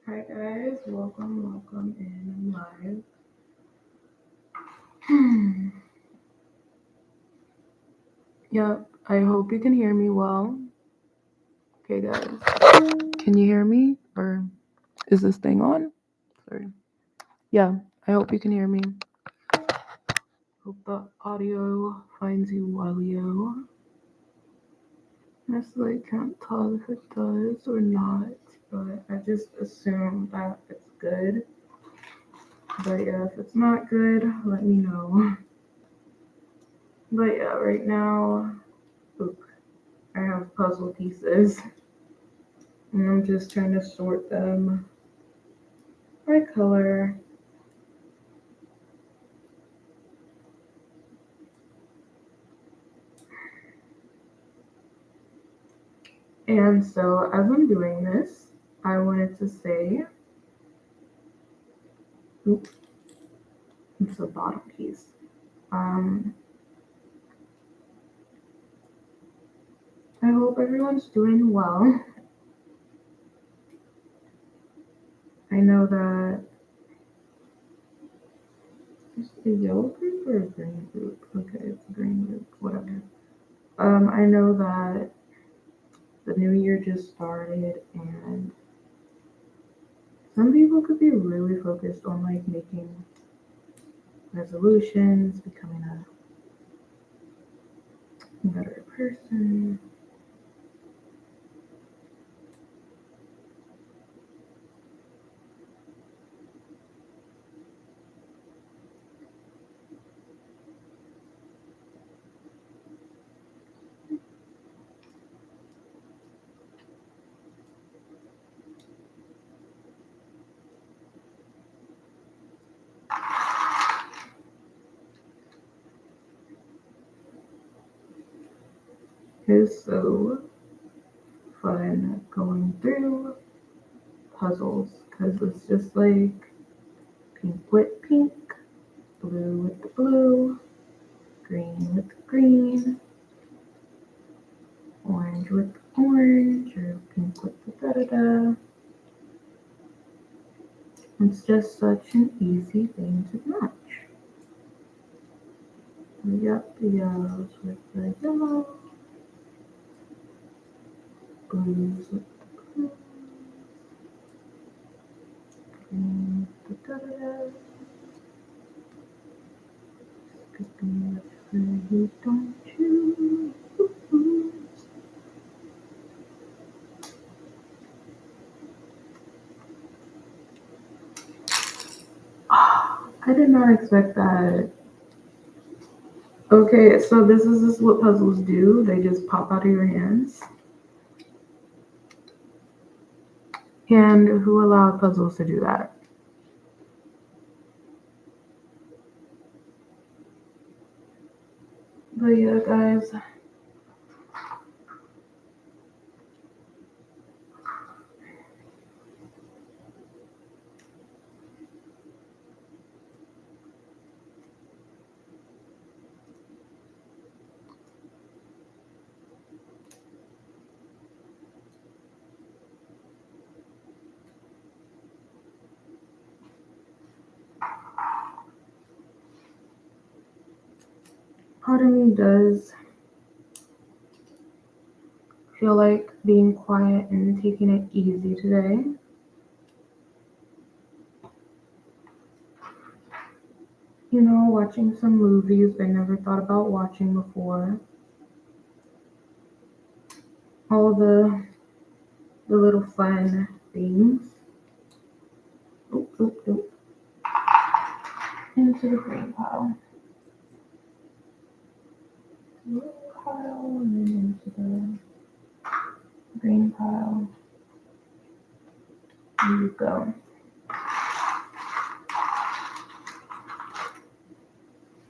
Hi guys, welcome in. I'm live. Yep, I hope you can hear me well. Okay guys, can you hear me or is this thing on? Sorry. Yeah, I hope you can hear me. Hope the audio finds you wellio. I still can't tell if it does or not, but I just assume that it's good. But yeah, if it's not good, let me know. But yeah, right now, I have puzzle pieces and I'm just trying to sort them by color. And so as I'm doing this, I wanted to say, oops, it's the bottom piece. I hope everyone's doing well. I know that is it a yellow group or a green group? Okay, it's a green group, whatever. I know that the new year just started and some people could be really focused on like making resolutions, becoming a better person. It's so fun going through puzzles because it's just like pink with pink, blue with the blue, green with the green, orange with the orange, or pink with the da da da. It's just such an easy thing to match. We got the yellows with the yellow, blues with the blue, green with the da da da. Could be whatever you don't choose. I did not expect that. Okay, so this is what puzzles do. They just pop out of your hands. And who allowed puzzles to do that? But yeah, guys. Part of me does feel like being quiet and taking it easy today. You know, watching some movies I never thought about watching before. All the little fun things. Oop, oop, oop. Into the green pile. Blue pile and then into the green pile. There you go.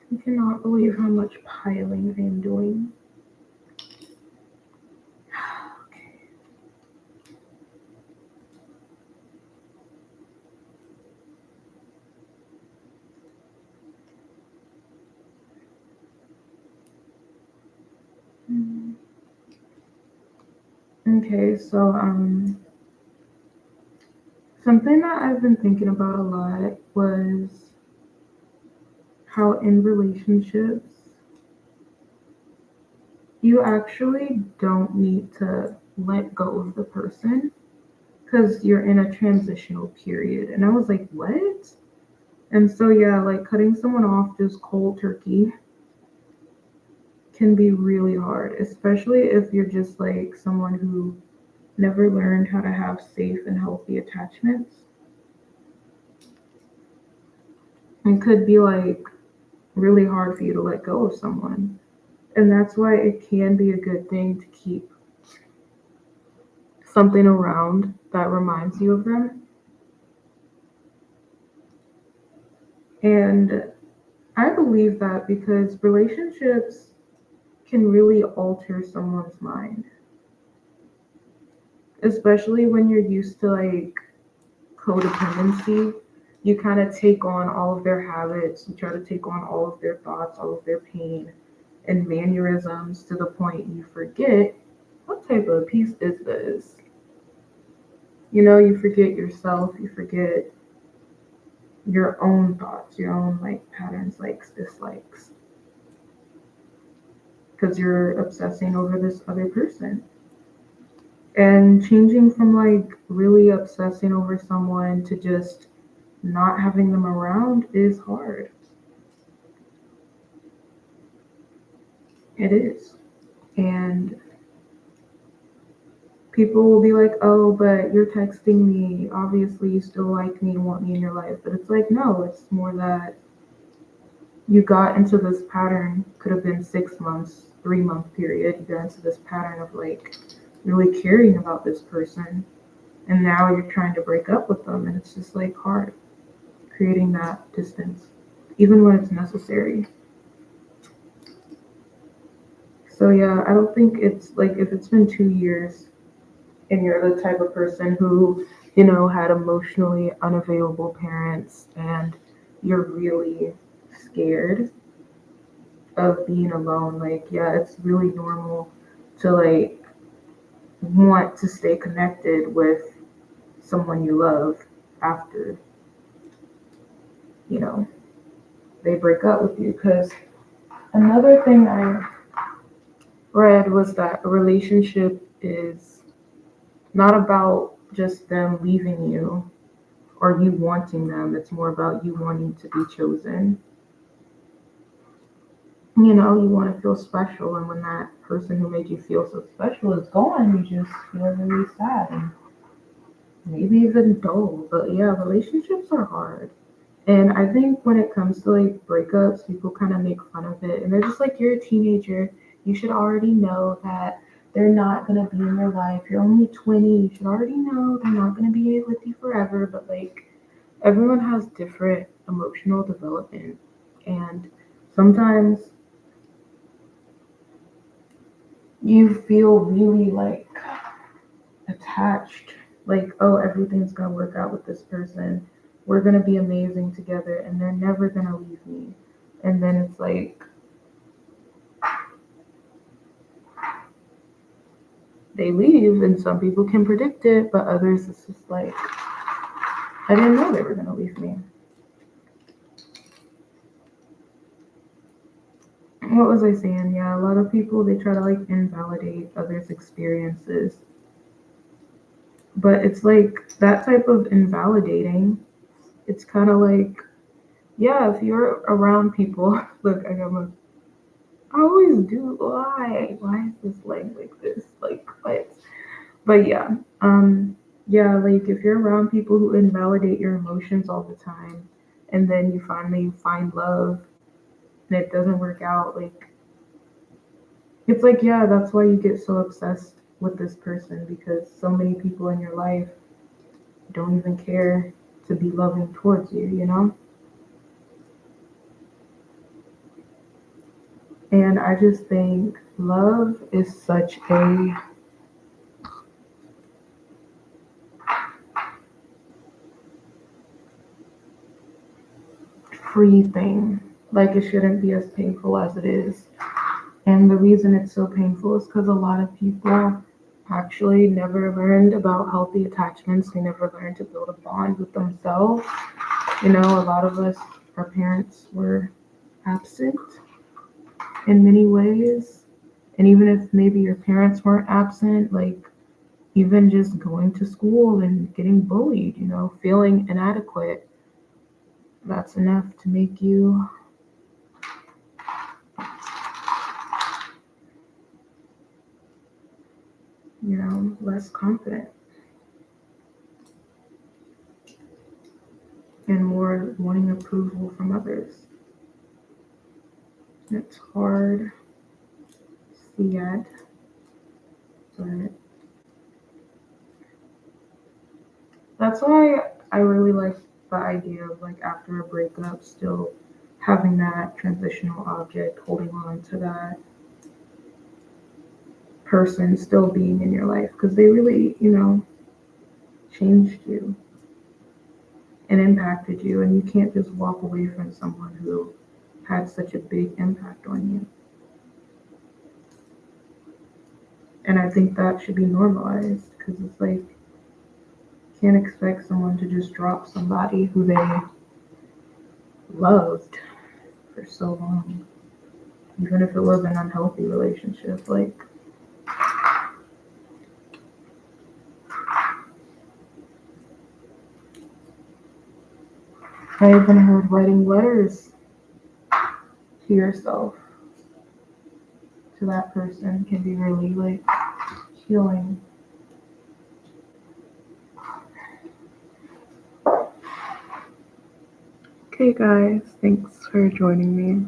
I cannot believe how much piling I am doing. Okay, so Something that I've been thinking about a lot was how in relationships, you actually don't need to let go of the person because you're in a transitional period. And I was like, what? And so, yeah, like cutting someone off just cold turkey can be really hard, especially if you're just like someone who never learned how to have safe and healthy attachments. It could be like really hard for you to let go of someone. And that's why it can be a good thing to keep something around that reminds you of them. And I believe that because relationships can really alter someone's mind, especially when you're used to like codependency. You kind of take on all of their habits, you try to take on all of their thoughts, all of their pain and mannerisms to the point you forget what type of piece is this. You forget yourself, you forget your own thoughts, your own like patterns, likes, dislikes, because you're obsessing over this other person. And changing from like really obsessing over someone to just not having them around is hard. It is. And people will be like, oh, but you're texting me. Obviously, you still like me and want me in your life. But it's like, no, it's more that you got into this pattern, could have been 6 months, 3 month period. You got into this pattern of like really caring about this person. And now you're trying to break up with them. And it's just like hard creating that distance, even when it's necessary. So, yeah, I don't think it's like if it's been 2 years and you're the type of person who, had emotionally unavailable parents and you're really scared of being alone, like, yeah, it's really normal to like want to stay connected with someone you love after, you know, they break up with you. Because another thing I read was that a relationship is not about just them leaving you or you wanting them. It's more about you wanting to be chosen. You want to feel special, and when that person who made you feel so special is gone, you just feel really sad and maybe even dull. But yeah, relationships are hard. And I think when it comes to like breakups, people kind of make fun of it. And they're just like, you're a teenager. You should already know that they're not going to be in your life. You're only 20. You should already know they're not going to be with you forever. But like, everyone has different emotional development. And sometimes you feel really like attached, like, oh, everything's gonna work out with this person. We're gonna be amazing together, and they're never gonna leave me. And then it's like they leave, and some people can predict it, but others it's just like, I didn't know they were gonna leave me. What was I saying? Yeah, a lot of people they try to like invalidate others' experiences, but it's like that type of invalidating. It's kind of like, yeah, if you're around people, look, I always do. Why? Why is this leg like this? Like what? But yeah, yeah. Like if you're around people who invalidate your emotions all the time, and then you finally find love and it doesn't work out, like it's like yeah, that's why you get so obsessed with this person because so many people in your life don't even care to be loving towards you. And I just think love is such a free thing. Like it shouldn't be as painful as it is. And the reason it's so painful is because a lot of people actually never learned about healthy attachments. They never learned to build a bond with themselves. You know, a lot of us, our parents were absent in many ways. And even if maybe your parents weren't absent, like even just going to school and getting bullied, you know, feeling inadequate, that's enough to make you, you know, less confident and more wanting approval from others. It's hard, yet, but that's why I really like the idea of like after a breakup, still having that transitional object, holding on to that person still being in your life because they really, you know, changed you and impacted you, and you can't just walk away from someone who had such a big impact on you. And I think that should be normalized because it's like, you can't expect someone to just drop somebody who they loved for so long, even if it was an unhealthy relationship. Like, I even heard writing letters to yourself, to that person, can be really like healing. Okay, guys, thanks for joining me.